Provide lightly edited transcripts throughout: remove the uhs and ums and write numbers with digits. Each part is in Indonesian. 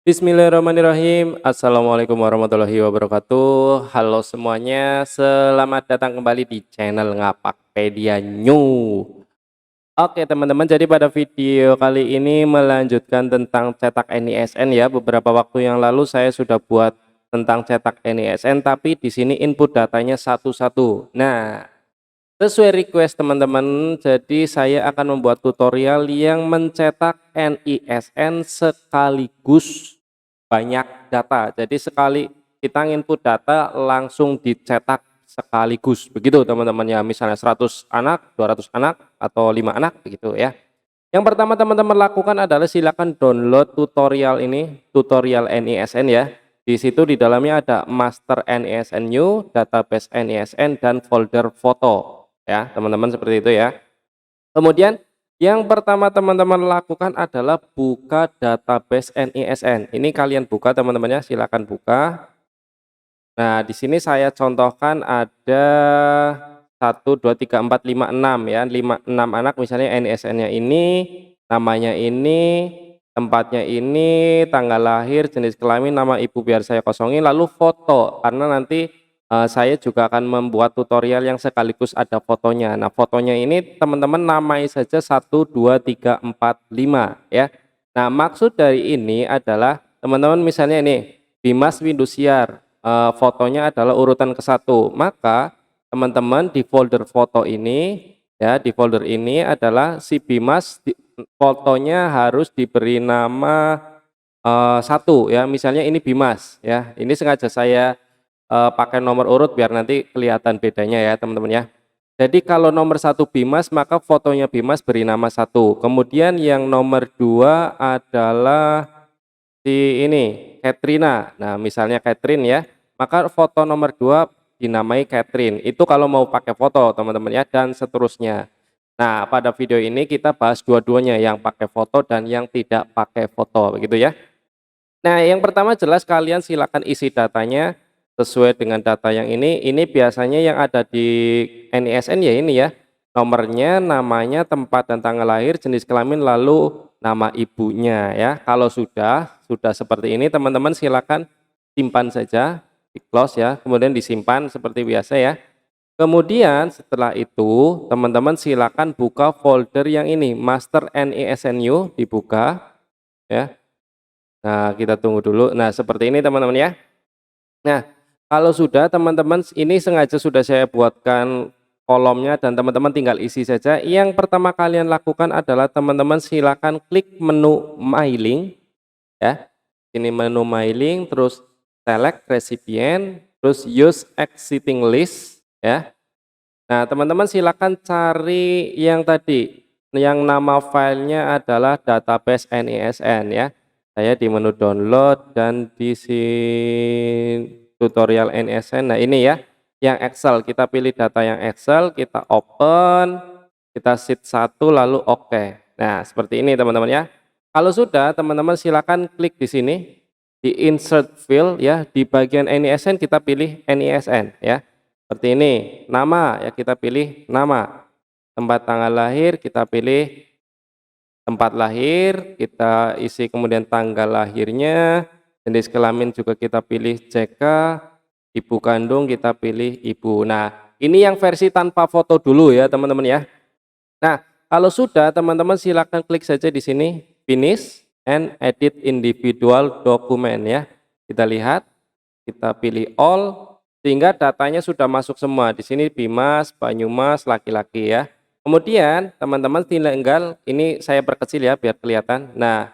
Bismillahirrahmanirrahim. Assalamualaikum warahmatullahi wabarakatuh. Halo semuanya, selamat datang kembali di channel Ngapakpedia New. Oke teman-teman, jadi pada video kali ini melanjutkan tentang cetak NISN ya. Beberapa waktu yang lalu saya sudah buat tentang cetak NISN, tapi di sini input datanya satu-satu. Nah, sesuai request teman-teman, jadi saya akan membuat tutorial yang mencetak NISN sekaligus banyak data. Jadi sekali kita input data langsung dicetak sekaligus. Begitu teman-teman ya, misalnya 100 anak, 200 anak, atau 5 anak begitu ya. Yang pertama teman-teman lakukan adalah silakan download tutorial ini, tutorial NISN ya. Di situ di dalamnya ada master NISN new, database NISN, dan folder foto ya, teman-teman seperti itu ya. Kemudian yang pertama teman-teman lakukan adalah buka database NISN. Ini kalian buka teman-teman ya, silakan buka. Nah, di sini saya contohkan ada 1, 2, 3, 4, 5, 6 ya, 6 anak misalnya NISN-nya ini, namanya ini, tempatnya ini, tanggal lahir, jenis kelamin, nama ibu biar saya kosongin, lalu foto karena nanti saya juga akan membuat tutorial yang sekaligus ada fotonya. Nah, fotonya ini teman-teman namai saja 1, 2, 3, 4, 5 ya. Nah, maksud dari ini adalah teman-teman misalnya ini Dimas Windusiar, fotonya adalah urutan ke-1, maka teman-teman di folder foto ini ya, di folder ini adalah si Bimas fotonya harus diberi nama 1 ya, misalnya ini Bimas ya. Ini sengaja saya pakai nomor urut biar nanti kelihatan bedanya ya teman-teman ya. Jadi kalau nomor 1 Bimas, maka fotonya Bimas beri nama 1. Kemudian yang nomor 2 adalah si ini Katrina. Nah, misalnya Catherine ya, maka foto nomor 2 dinamai Catherine. Itu kalau mau pakai foto teman-teman ya, dan seterusnya. Nah, pada video ini kita bahas dua-duanya, yang pakai foto dan yang tidak pakai foto begitu ya. Nah, yang pertama jelas kalian silakan isi datanya sesuai dengan data yang ini biasanya yang ada di NISN ya ini ya. Nomornya, namanya, tempat dan tanggal lahir, jenis kelamin, lalu nama ibunya ya. Kalau sudah seperti ini teman-teman silakan simpan saja, di close ya, kemudian disimpan seperti biasa ya. Kemudian setelah itu teman-teman silakan buka folder yang ini, master NISNU, dibuka ya. Nah, kita tunggu dulu. Nah, seperti ini teman-teman ya. Nah, kalau sudah teman-teman ini sengaja sudah saya buatkan kolomnya dan teman-teman tinggal isi saja. Yang pertama kalian lakukan adalah teman-teman silakan klik menu mailing ya. Ini menu mailing, terus select recipient, terus use existing list ya. Nah, teman-teman silakan cari yang tadi, yang nama filenya adalah database NISN ya. Saya di menu download dan di sini tutorial NISN. Nah, ini ya, yang Excel. Kita pilih data yang Excel, kita open, kita sheet 1 lalu oke. Nah, seperti ini teman-teman ya. Kalau sudah, teman-teman silakan klik di sini di insert field ya, di bagian NISN kita pilih NISN ya. Seperti ini, nama ya kita pilih nama, tempat tanggal lahir kita pilih tempat lahir, kita isi kemudian tanggal lahirnya, jenis kelamin juga kita pilih CK, ibu kandung kita pilih ibu. Nah, ini yang versi tanpa foto dulu ya teman-teman ya. Nah, kalau sudah teman-teman silakan klik saja di sini finish and edit individual document ya. Kita lihat, kita pilih all sehingga datanya sudah masuk semua. Di sini Bimas, Banyumas, laki-laki ya. Kemudian teman-teman tinggal ini saya perkecil ya biar kelihatan. Nah,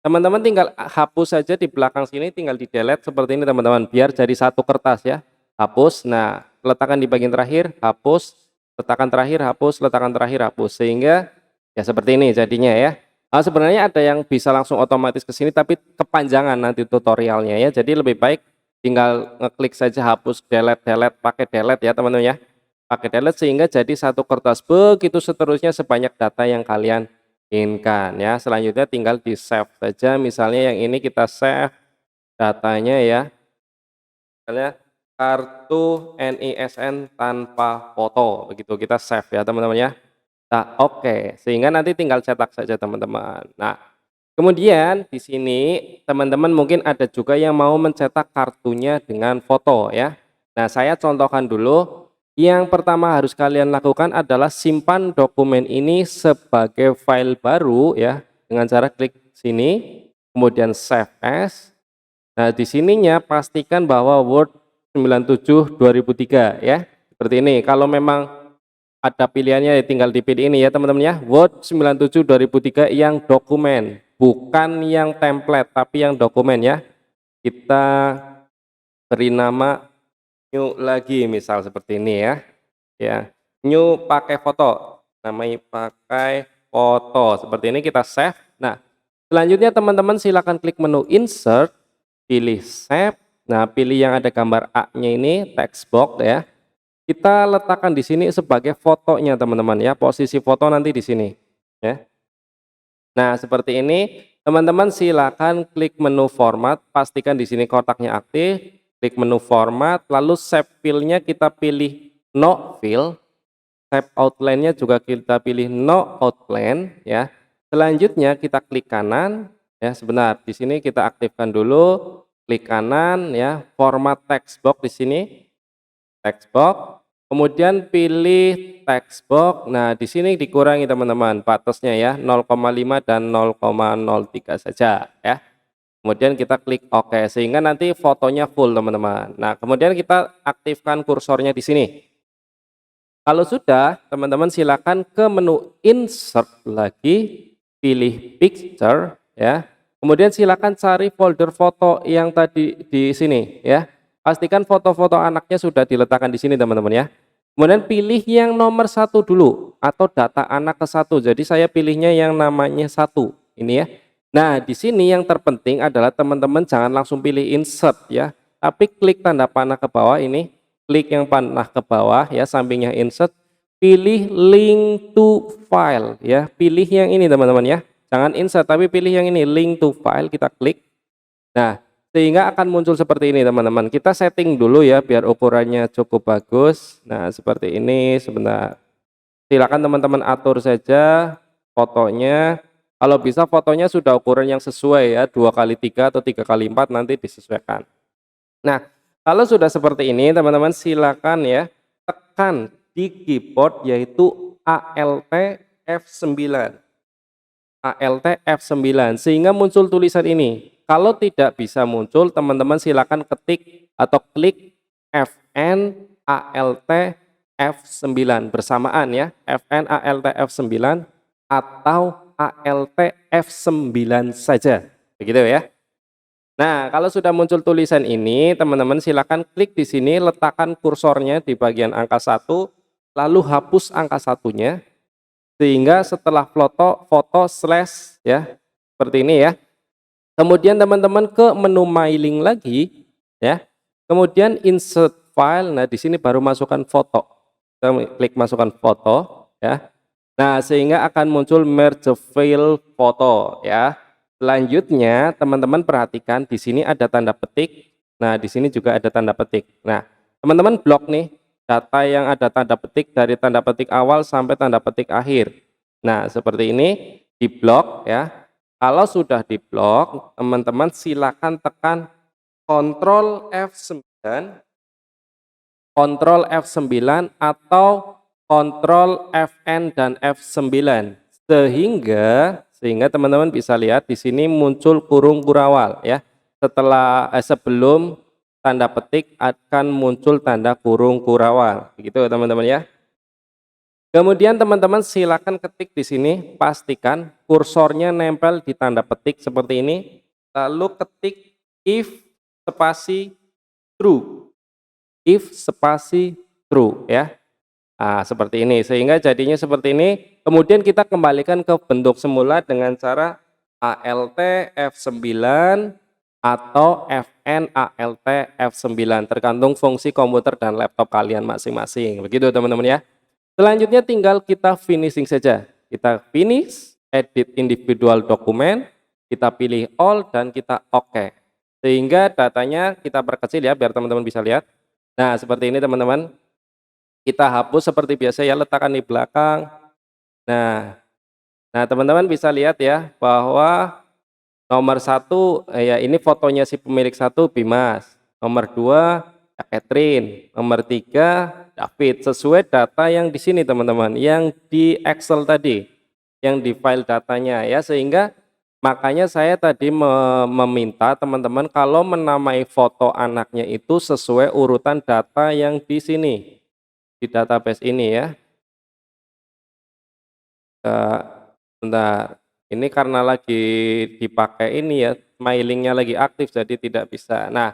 teman-teman tinggal hapus saja di belakang sini, tinggal di delete seperti ini teman-teman biar jadi satu kertas ya. Hapus. Nah, letakkan di bagian terakhir, hapus, letakkan terakhir, hapus, letakkan terakhir, hapus, sehingga ya seperti ini jadinya ya. Sebenarnya ada yang bisa langsung otomatis ke sini tapi kepanjangan nanti tutorialnya ya. Jadi lebih baik tinggal ngeklik saja hapus, delete, delete, pakai delete ya teman-teman ya. Pakai delete sehingga jadi satu kertas, begitu seterusnya sebanyak data yang kalian inginkan ya. Selanjutnya tinggal di save saja, misalnya yang ini kita save datanya ya, misalnya kartu NISN tanpa foto, begitu kita save ya teman-teman ya. Nah, oke, sehingga nanti tinggal cetak saja teman-teman. Nah, Kemudian di sini teman-teman mungkin ada juga yang mau mencetak kartunya dengan foto ya. Nah, saya contohkan dulu. Yang pertama harus kalian lakukan adalah simpan dokumen ini sebagai file baru ya dengan cara klik sini, kemudian save as. Nah, di sininya pastikan bahwa Word 97 2003 ya. Seperti ini. Kalau memang ada pilihannya ya tinggal dipilih ini ya teman-teman ya. Word 97 2003 yang dokumen, bukan yang template tapi yang dokumen ya. Kita beri nama new lagi misal seperti ini ya. Ya. New pakai foto. Namanya pakai foto. Seperti ini kita save. Nah, selanjutnya teman-teman silakan klik menu insert, pilih save. Nah, pilih yang ada gambar A-nya ini text box ya. Kita letakkan di sini sebagai fotonya teman-teman ya. Posisi foto nanti di sini ya. Nah, seperti ini teman-teman silakan klik menu format, pastikan di sini kotaknya aktif, klik menu format, lalu shape fill-nya kita pilih no fill, shape outline-nya juga kita pilih no outline ya. Selanjutnya kita klik kanan ya, sebentar di sini kita aktifkan dulu, klik kanan ya, format text box di sini, text box, kemudian pilih text box. Nah, di sini dikurangi teman-teman batasnya ya 0,5 dan 0,03 saja ya. Kemudian kita klik OK sehingga nanti fotonya full teman-teman. Nah, kemudian kita aktifkan kursornya di sini. Kalau sudah, teman-teman silakan ke menu insert lagi, pilih picture ya. Kemudian silakan cari folder foto yang tadi di sini ya. Pastikan foto-foto anaknya sudah diletakkan di sini teman-teman ya. Kemudian pilih yang nomor satu dulu atau data anak ke satu. Jadi saya pilihnya yang namanya satu ini ya. Nah, di sini yang terpenting adalah teman-teman jangan langsung pilih insert ya, tapi klik tanda panah ke bawah ini, klik yang panah ke bawah ya, sampingnya insert, pilih link to file ya, pilih yang ini teman-teman ya. Jangan insert tapi pilih yang ini link to file, kita klik. Nah, sehingga akan muncul seperti ini teman-teman. Kita setting dulu ya biar ukurannya cukup bagus. Nah, seperti ini sebentar. Silakan teman-teman atur saja fotonya. Kalau bisa fotonya sudah ukuran yang sesuai ya, 2x3 atau 3x4 nanti disesuaikan. Nah, kalau sudah seperti ini teman-teman silakan ya tekan di keyboard yaitu Alt F9. Alt F9 sehingga muncul tulisan ini. Kalau tidak bisa muncul, teman-teman silakan ketik atau klik Fn Alt F9 bersamaan ya. Fn Alt F9 atau Alt F9 saja. Begitu ya. Nah, kalau sudah muncul tulisan ini, teman-teman silakan klik di sini, letakkan kursornya di bagian angka 1, lalu hapus angka satunya. Sehingga setelah foto slash ya, seperti ini ya. Kemudian teman-teman ke menu mailing lagi ya. Kemudian insert file. Nah, di sini baru masukkan foto. Kita klik masukkan foto ya. Nah, sehingga akan muncul merge file foto ya. Selanjutnya teman-teman perhatikan di sini ada tanda petik. Nah, di sini juga ada tanda petik. Nah, teman-teman blok nih data yang ada tanda petik dari tanda petik awal sampai tanda petik akhir. Nah, seperti ini di blok ya. Kalau sudah di blok, teman-teman silakan tekan Ctrl F9, Ctrl F9 atau Ctrl Fn dan F9 sehingga teman-teman bisa lihat di sini muncul kurung kurawal ya. Sebelum tanda petik akan muncul tanda kurung kurawal. Begitu teman-teman ya. Kemudian teman-teman silakan ketik di sini, pastikan kursornya nempel di tanda petik seperti ini, lalu ketik if spasi true, if spasi true ya. Nah, seperti ini, sehingga jadinya seperti ini. Kemudian kita kembalikan ke bentuk semula dengan cara Alt F9 atau Fn Alt F9, tergantung fungsi komputer dan laptop kalian masing-masing. Begitu teman-teman ya. Selanjutnya tinggal kita finishing saja. Kita finish, edit individual dokumen, kita pilih all dan kita OK. Sehingga datanya kita perkecil ya biar teman-teman bisa lihat. Nah, seperti ini teman-teman. Kita hapus seperti biasa ya, letakkan di belakang. Nah, teman-teman bisa lihat ya bahwa Nomor satu, ya ini fotonya si pemilik satu Bimas, nomor 2 ya Catherine, nomor 3 David, sesuai data yang di sini teman-teman, yang di Excel tadi, yang di file datanya ya, sehingga makanya saya tadi meminta teman-teman kalau menamai foto anaknya itu sesuai urutan data yang di sini, di database ini ya. Eee, Bentar, ini karena lagi dipakai ini ya, mailingnya lagi aktif jadi tidak bisa. Nah,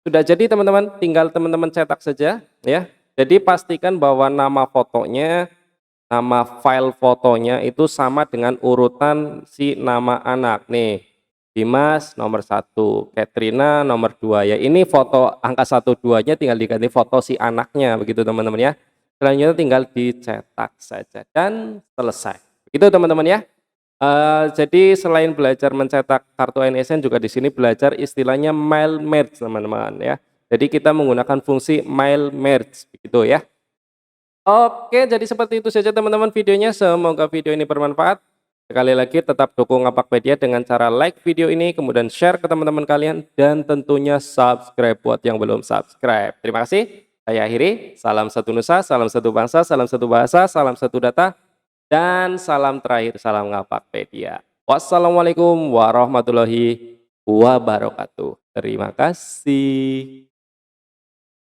sudah jadi teman-teman, tinggal teman-teman cetak saja ya. Jadi pastikan bahwa nama fotonya, nama file fotonya itu sama dengan urutan si nama anak. Nih, Dimas nomor satu, Katrina nomor 2 ya. Ini foto angka 1, 2-nya tinggal diganti foto si anaknya begitu teman-teman ya. Selanjutnya tinggal dicetak saja dan selesai. Itu teman-teman ya. Jadi selain belajar mencetak kartu NSN juga di sini belajar istilahnya mail merge teman-teman ya. Jadi kita menggunakan fungsi mail merge begitu ya. Oke, jadi seperti itu saja teman-teman videonya. Semoga video ini bermanfaat. Sekali lagi tetap dukung Ngapakpedia dengan cara like video ini, kemudian share ke teman-teman kalian, dan tentunya subscribe buat yang belum subscribe. Terima kasih. Saya akhiri. Salam satu nusa, salam satu bangsa, salam satu bahasa, salam satu data, dan salam terakhir, salam Ngapakpedia. Wassalamualaikum warahmatullahi wabarakatuh. Terima kasih.